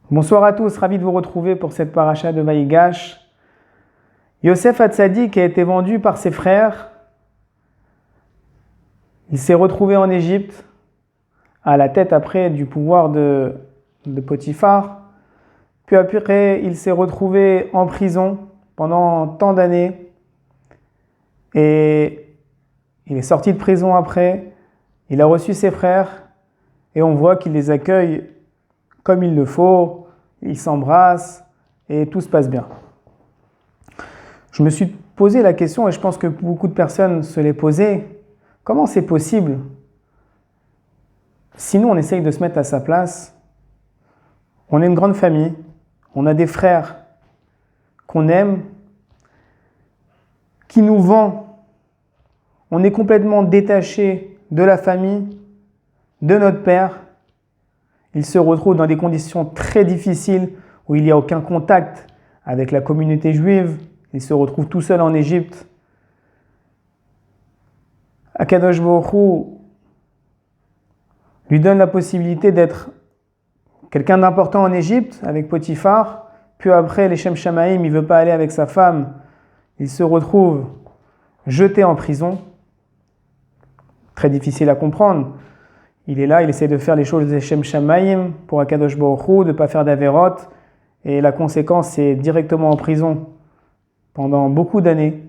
Bonsoir à tous, ravi de vous retrouver pour cette paracha de Vaïgash. Yosef Hatzadik a été vendu par ses frères. Il s'est retrouvé en Égypte, à la tête après du pouvoir de Potiphar. Puis après, il s'est retrouvé en prison pendant tant d'années. Et il est sorti de prison après. Il a reçu ses frères. Et on voit qu'il les accueille comme il le faut. Ils s'embrassent et tout se passe bien. Je me suis posé la question, et je pense que beaucoup de personnes se l'est posée, comment c'est possible, si nous on essaye de se mettre à sa place, on est une grande famille, on a des frères qu'on aime, qui nous vendent, on est complètement détaché de la famille, de notre père, il se retrouve dans des conditions très difficiles où il n'y a aucun contact avec la communauté juive, il se retrouve tout seul en Égypte. Akadosh Baruch Hu lui donne la possibilité d'être quelqu'un d'important en Égypte avec Potiphar, puis après les Shem Shamaïm, il ne veut pas aller avec sa femme, il se retrouve jeté en prison. Très difficile à comprendre. Il est là, il essaie de faire les choses des Shem Shamaïm pour Akadosh Baruch Hu, de ne pas faire d'Averot, et la conséquence, c'est directement en prison pendant beaucoup d'années.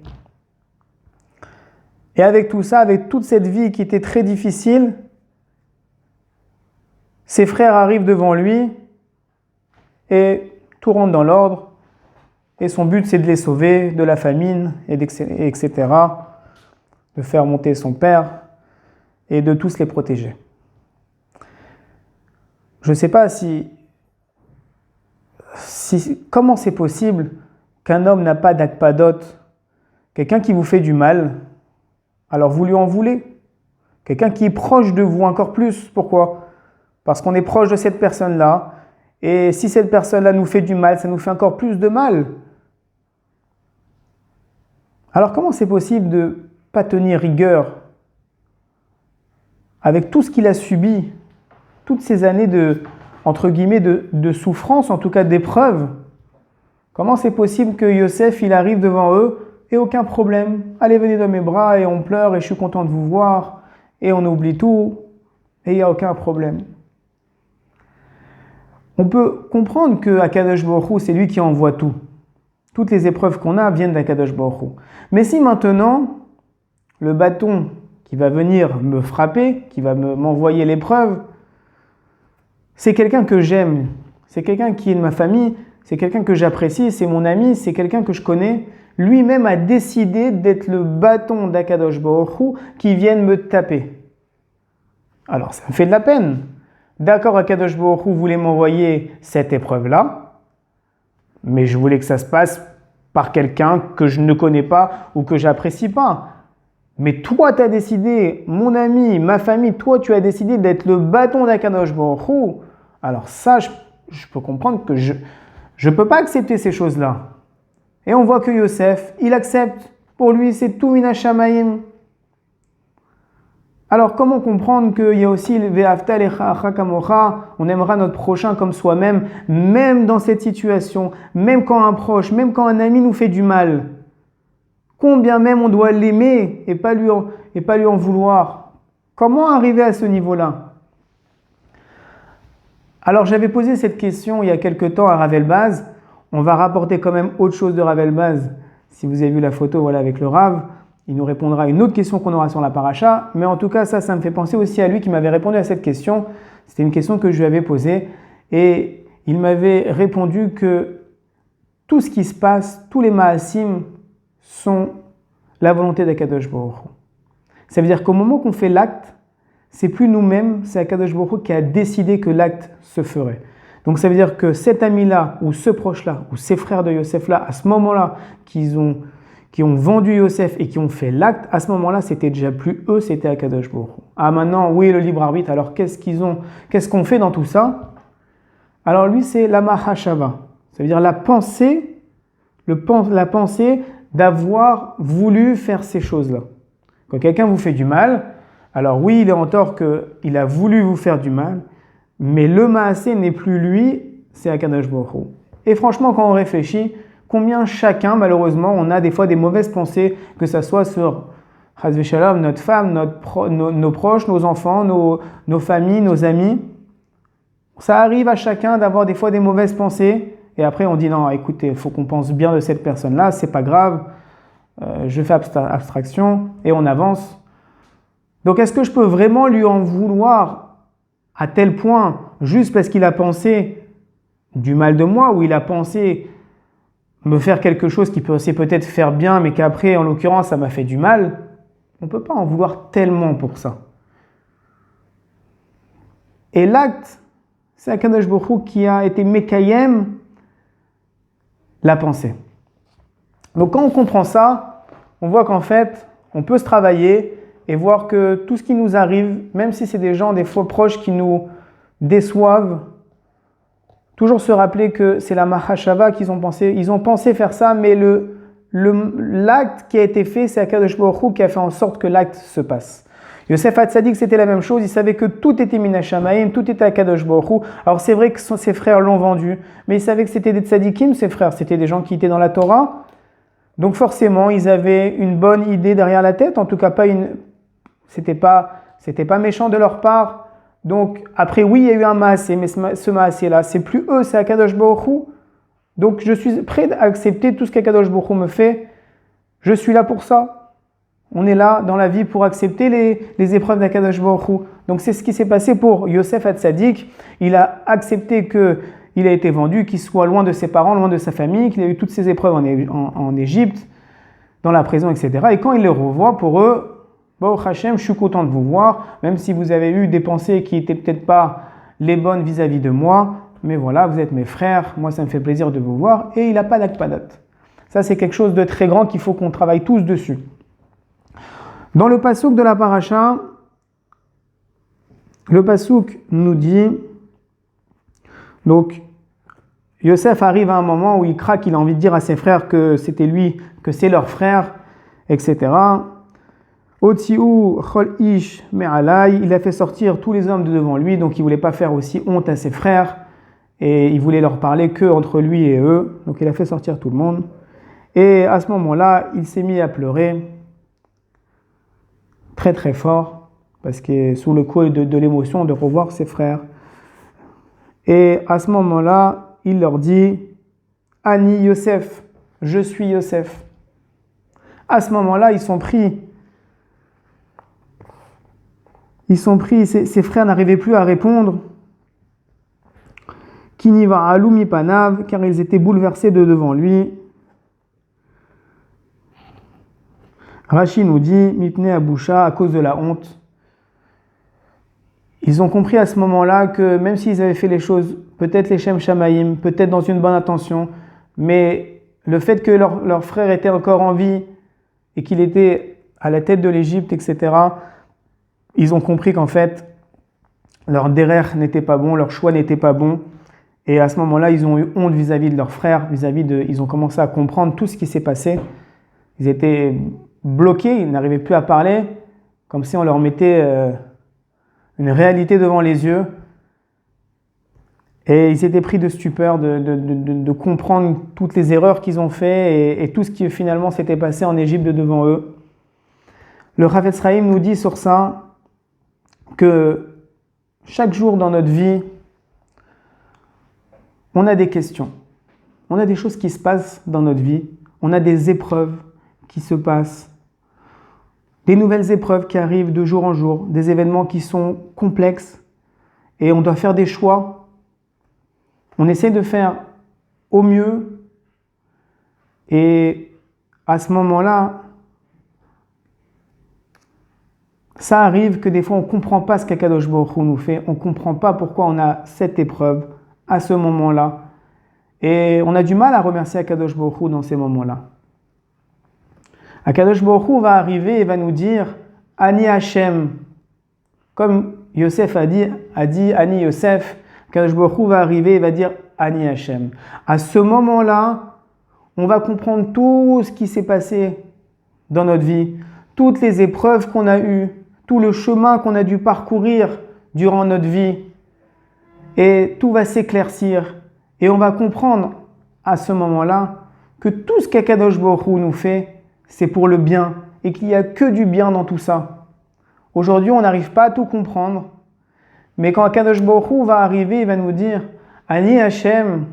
Et avec tout ça, avec toute cette vie qui était très difficile, ses frères arrivent devant lui et tout rentre dans l'ordre. Et son but, c'est de les sauver de la famine, etc., de faire monter son père et de tous les protéger. Je ne sais pas comment c'est possible qu'un homme n'a pas d'akpadot, quelqu'un qui vous fait du mal, alors vous lui en voulez. Quelqu'un qui est proche de vous encore plus. Pourquoi ? Parce qu'on est proche de cette personne-là, et si cette personne-là nous fait du mal, ça nous fait encore plus de mal. Alors comment c'est possible de ne pas tenir rigueur avec tout ce qu'il a subi, toutes ces années entre guillemets, de souffrance, en tout cas d'épreuve? Comment c'est possible que Yosef, il arrive devant eux et aucun problème? Allez, venez dans mes bras et on pleure et je suis content de vous voir et on oublie tout et il n'y a aucun problème. On peut comprendre que Akadosh Baruch Hu, c'est lui qui envoie tout. Toutes les épreuves qu'on a viennent d'Akadosh Baruch Hu. Mais si maintenant, le bâton qui va venir me frapper, qui va m'envoyer l'épreuve, c'est quelqu'un que j'aime, c'est quelqu'un qui est de ma famille, c'est quelqu'un que j'apprécie, c'est mon ami, c'est quelqu'un que je connais. Lui-même a décidé d'être le bâton d'Akadosh Baruch Hu qui vienne me taper. Alors ça me fait de la peine. D'accord, Akadosh Baruch Hu voulait m'envoyer cette épreuve-là, mais je voulais que ça se passe par quelqu'un que je ne connais pas ou que j'apprécie pas. Mais toi, tu as décidé, mon ami, ma famille, toi, tu as décidé d'être le bâton d'Akadosh Baruch Hu. Alors ça, je peux comprendre que je ne peux pas accepter ces choses-là. Et on voit que Yosef, il accepte. Pour lui, c'est tout mina shamayim. Alors, comment comprendre qu'il y a aussi le ve'afta lecha acha kamocha, on aimera notre prochain comme soi-même, même dans cette situation, même quand un proche, même quand un ami nous fait du mal. Combien même on doit l'aimer et pas lui en vouloir. Comment arriver à ce niveau-là? Alors, j'avais posé cette question il y a quelque temps à Rav Elbaz. On va rapporter quand même autre chose de Rav Elbaz. Si vous avez vu la photo voilà, avec le Rav, il nous répondra à une autre question qu'on aura sur la paracha. Mais en tout cas, ça me fait penser aussi à lui qui m'avait répondu à cette question. C'était une question que je lui avais posée. Et il m'avait répondu que tout ce qui se passe, tous les ma'asim sont la volonté d'Akadosh Baruch Hu. Ça veut dire qu'au moment qu'on fait l'acte, c'est plus nous-mêmes, c'est Akadosh Baruch Hu qui a décidé que l'acte se ferait. Donc ça veut dire que cet ami-là, ou ce proche-là, ou ces frères de Yosef-là, à ce moment-là, qui ont vendu Yosef et qui ont fait l'acte, à ce moment-là, c'était déjà plus eux, c'était Akadosh Baruch Hu. Ah maintenant, oui, le libre arbitre, alors qu'est-ce qu'on fait dans tout ça? Alors lui, c'est la mahashava. Ça veut dire la pensée d'avoir voulu faire ces choses-là. Quand quelqu'un vous fait du mal, alors oui, il est en tort qu'il a voulu vous faire du mal, mais le maasé n'est plus lui, c'est Akadosh Baruch Hu. Et franchement, quand on réfléchit, combien chacun, malheureusement, on a des fois des mauvaises pensées, que ce soit sur Chas v'Shalom, notre femme, nos proches, nos enfants, nos familles, nos amis. Ça arrive à chacun d'avoir des fois des mauvaises pensées, et après on dit non, écoutez, il faut qu'on pense bien de cette personne-là, c'est pas grave, je fais abstraction, et on avance. Donc est-ce que je peux vraiment lui en vouloir à tel point, juste parce qu'il a pensé du mal de moi, ou il a pensé me faire quelque chose qui peut peut-être faire bien, mais qu'après, en l'occurrence, ça m'a fait du mal? On ne peut pas en vouloir tellement pour ça. Et l'acte, c'est Akadosh Baruch Hu qui a été Mekayem la pensée. Donc quand on comprend ça, on voit qu'en fait, on peut se travailler et voir que tout ce qui nous arrive, même si c'est des gens des fois proches qui nous déçoivent, toujours se rappeler que c'est la Mahashava qu'ils ont pensé. Ils ont pensé faire ça, mais l'acte qui a été fait, c'est Akadosh Baruch Hu qui a fait en sorte que l'acte se passe. Yosef Hatzadik, c'était la même chose. Il savait que tout était Minashamaim, tout était Akadosh Baruch Hu. Alors c'est vrai que ses frères l'ont vendu, mais il savait que c'était des tzadikim, ses frères. C'était des gens qui étaient dans la Torah. Donc forcément, ils avaient une bonne idée derrière la tête. En tout cas, c'était pas méchant de leur part. Donc, après, oui, il y a eu un maasé, mais ce maasé-là, c'est plus eux, c'est Akadosh Baruch Hu. Donc, je suis prêt à accepter tout ce qu'Akadosh Baruch Hu me fait. Je suis là pour ça. On est là dans la vie pour accepter les épreuves d'Akadosh Baruch Hu. Donc, c'est ce qui s'est passé pour Yosef Hatzadik. Il a accepté qu'il a été vendu, qu'il soit loin de ses parents, loin de sa famille, qu'il a eu toutes ces épreuves en Égypte, dans la prison, etc. Et quand il les revoit, pour eux, Baruch Hashem, je suis content de vous voir, même si vous avez eu des pensées qui n'étaient peut-être pas les bonnes vis-à-vis de moi, mais voilà, vous êtes mes frères, moi ça me fait plaisir de vous voir, et il n'a pas d'akpadat. Ça c'est quelque chose de très grand qu'il faut qu'on travaille tous dessus. Dans le pasouk de la paracha, le pasouk nous dit, donc Yosef arrive à un moment où il craque, il a envie de dire à ses frères que c'était lui, que c'est leur frère, etc. Otsiou chol ish me'alai, il a fait sortir tous les hommes de devant lui, donc il ne voulait pas faire aussi honte à ses frères, et il voulait leur parler que entre lui et eux, donc il a fait sortir tout le monde. Et à ce moment-là, il s'est mis à pleurer très très fort, parce que sous le coup de l'émotion de revoir ses frères. Et à ce moment-là, il leur dit « Ani Yosef, je suis Yosef ». À ce moment-là, ils sont pris, ses frères n'arrivaient plus à répondre. Kiniva alumi panav, car ils étaient bouleversés de devant lui. Rashi nous dit, mipne abusha, à cause de la honte. Ils ont compris à ce moment-là que même s'ils avaient fait les choses, peut-être les Shem Shamaïm, peut-être dans une bonne intention, mais le fait que leur frère était encore en vie et qu'il était à la tête de l'Égypte, etc., ils ont compris qu'en fait, leur derer n'était pas bon, leur choix n'était pas bon. Et à ce moment-là, ils ont eu honte vis-à-vis de leur frère, ils ont commencé à comprendre tout ce qui s'est passé. Ils étaient bloqués, ils n'arrivaient plus à parler, comme si on leur mettait une réalité devant les yeux. Et ils étaient pris de stupeur de comprendre toutes les erreurs qu'ils ont fait et tout ce qui finalement s'était passé en Égypte de devant eux. Le Chafetz Chaim nous dit sur ça que chaque jour dans notre vie, on a des questions, on a des choses qui se passent dans notre vie, on a des épreuves qui se passent, des nouvelles épreuves qui arrivent de jour en jour, des événements qui sont complexes et on doit faire des choix. On essaie de faire au mieux et à ce moment-là, ça arrive que des fois on ne comprend pas ce qu'Akadosh Baruch Hu nous fait, on ne comprend pas pourquoi on a cette épreuve à ce moment-là. Et on a du mal à remercier Akadosh Baruch Hu dans ces moments-là. Akadosh Baruch Hu va arriver et va nous dire « Ani Hashem ». Comme Yosef a dit « Ani Yosef », Akadosh Baruch Hu va arriver et va dire « Ani Hashem ». À ce moment-là, on va comprendre tout ce qui s'est passé dans notre vie, toutes les épreuves qu'on a eues, tout le chemin qu'on a dû parcourir durant notre vie. Et tout va s'éclaircir Et on va comprendre à ce moment-là que tout ce qu'Akadosh Baruch Hu nous fait, c'est pour le bien et qu'il n'y a que du bien dans tout ça. Aujourd'hui, on n'arrive pas à tout comprendre, mais quand Akadosh Baruch Hu va arriver, il va nous dire « Ani Hashem »,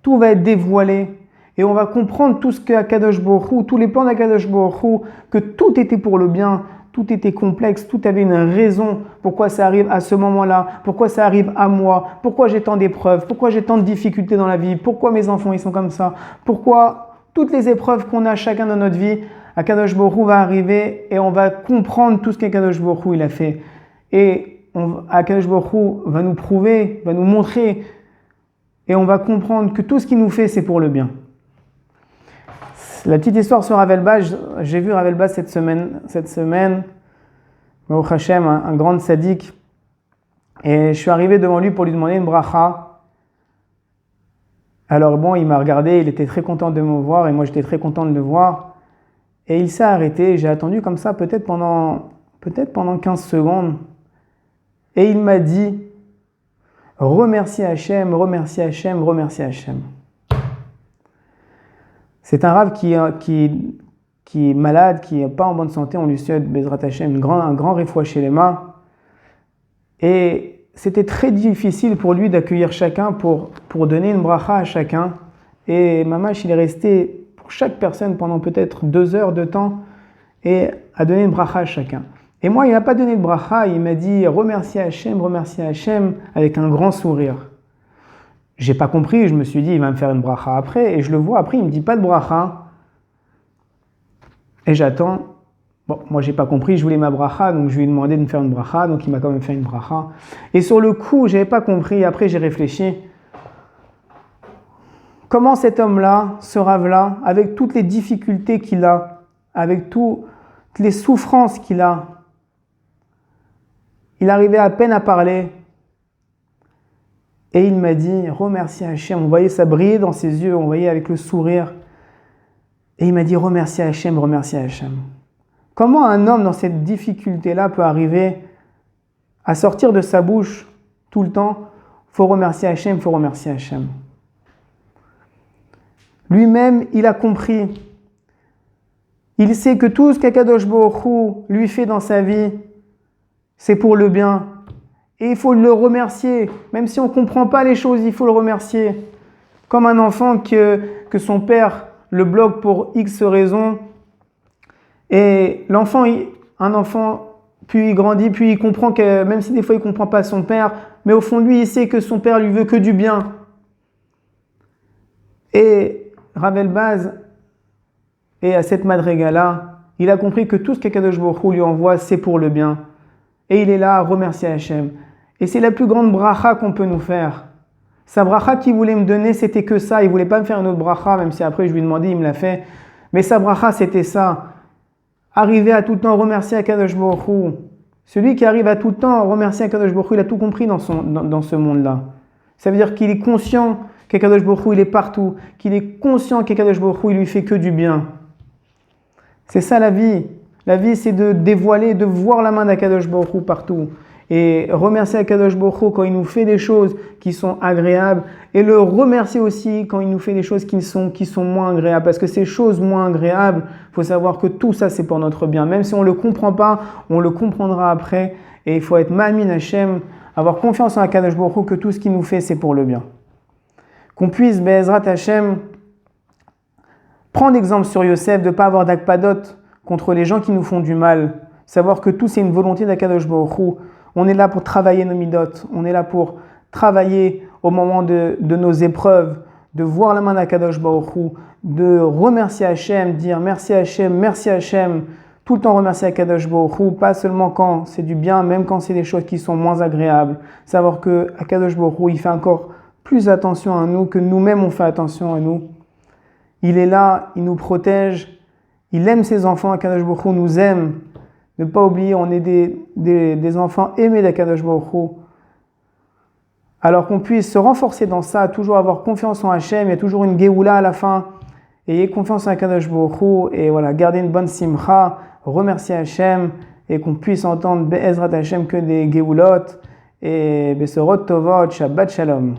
tout va être dévoilé et on va comprendre tout ce qu'Akadosh Baruch Hu, tous les plans d'Akadosh Baruch Hu, que tout était pour le bien, tout était complexe, tout avait une raison pourquoi ça arrive à ce moment-là, pourquoi ça arrive à moi, pourquoi j'ai tant d'épreuves, pourquoi j'ai tant de difficultés dans la vie, pourquoi mes enfants ils sont comme ça, pourquoi toutes les épreuves qu'on a chacun dans notre vie, Akadosh Baruch Hu va arriver et on va comprendre tout ce qu'Akadosh Baruch Hu il a fait. Et Akadosh Baruch Hu va nous prouver, va nous montrer et on va comprendre que tout ce qu'il nous fait c'est pour le bien. La petite histoire sur Rav Elbaz, j'ai vu Rav Elbaz cette semaine, Baruch Hashem, un grand tzaddik, et je suis arrivé devant lui pour lui demander une bracha. Alors bon, il m'a regardé, il était très content de me voir, et moi j'étais très content de le voir, et il s'est arrêté, j'ai attendu comme ça peut-être pendant 15 secondes, et il m'a dit « Remercie Hachem, remercie Hachem, remercie Hachem ». C'est un rave qui est malade, qui n'est pas en bonne santé. On lui souhaite, Bezrat Hashem, un grand refoua chez les mains. Et c'était très difficile pour lui d'accueillir chacun pour donner une bracha à chacun. Et Mamash, il est resté pour chaque personne pendant peut-être 2 heures de temps et a donné une bracha à chacun. Et moi, il n'a pas donné de bracha, il m'a dit remercie Hachem, avec un grand sourire. J'ai pas compris, je me suis dit, il va me faire une bracha après, et je le vois après, il me dit pas de bracha. Et j'attends. Bon, moi j'ai pas compris, je voulais ma bracha, donc je lui ai demandé de me faire une bracha, donc il m'a quand même fait une bracha. Et sur le coup, j'avais pas compris, après j'ai réfléchi. Comment cet homme-là, ce rave-là, avec toutes les difficultés qu'il a, avec toutes les souffrances qu'il a, il arrivait à peine à parler. Et il m'a dit, remercie Hachem. On voyait ça briller dans ses yeux, on voyait avec le sourire. Et il m'a dit, remercie Hachem, remercie Hachem. Comment un homme dans cette difficulté-là peut arriver à sortir de sa bouche tout le temps, faut remercier Hachem, faut remercier Hachem. Lui-même, il a compris. Il sait que tout ce qu'Akadosh Baruch Hu lui fait dans sa vie, c'est pour le bien. Et il faut le remercier. Même si on ne comprend pas les choses, il faut le remercier. Comme un enfant que son père le bloque pour X raisons. Et un enfant, puis il grandit, puis il comprend que, même si des fois il ne comprend pas son père, mais au fond de lui, il sait que son père lui veut que du bien. Et Rav Elbaz, et à cette madriga-là, il a compris que tout ce qu'Akadosh Baruch Hu lui envoie, c'est pour le bien. Et il est là à remercier Hachem. Et c'est la plus grande bracha qu'on peut nous faire. Sa bracha qu'il voulait me donner, c'était que ça. Il ne voulait pas me faire une autre bracha, même si après je lui ai demandé, il me l'a fait. Mais sa bracha, c'était ça. Arriver à tout le temps remercier Akadosh Baruch Hu. Celui qui arrive à tout le temps remercier Akadosh Baruch Hu, il a tout compris dans ce monde-là. Ça veut dire qu'il est conscient qu'Akadosh Baruch Hu, il est partout. Qu'il est conscient qu'Akadosh Baruch Hu, il lui fait que du bien. C'est ça la vie. La vie, c'est de dévoiler, de voir la main d'Akadosh Baruch Hu partout. Et remercier Akadosh Baruch Hu quand il nous fait des choses qui sont agréables. Et le remercier aussi quand il nous fait des choses qui sont moins agréables. Parce que ces choses moins agréables, il faut savoir que tout ça, c'est pour notre bien. Même si on ne le comprend pas, on le comprendra après. Et il faut être Ma'amin Hashem, avoir confiance en Akadosh Baruch Hu que tout ce qu'il nous fait, c'est pour le bien. Qu'on puisse, Be'ezrat Hashem, prendre exemple sur Yosef, de ne pas avoir d'akpadot contre les gens qui nous font du mal. Savoir que tout, c'est une volonté d'Akadosh Baruch Hu. On est là pour travailler nos midot. On est là pour travailler au moment de nos épreuves, de voir la main d'Akadosh Baruch Hu, de remercier Hachem, dire merci Hachem, tout le temps remercier Akadosh Baruch Hu, pas seulement quand c'est du bien, même quand c'est des choses qui sont moins agréables. Savoir que Akadosh Baruch Hu, il fait encore plus attention à nous que nous-mêmes on fait attention à nous. Il est là, il nous protège, il aime ses enfants, Akadosh Baruch Hu nous aime. Ne pas oublier, on est des enfants aimés d'Akadosh Baruch Hu. Alors qu'on puisse se renforcer dans ça, toujours avoir confiance en Hachem, il y a toujours une Géoula à la fin. Ayez confiance en Akadosh Baruch Hu et voilà, gardez une bonne simcha, remercier Hachem et qu'on puisse entendre Be'ezrat Hachem que des Géoulot et Besorot Tovot, Shabbat Shalom.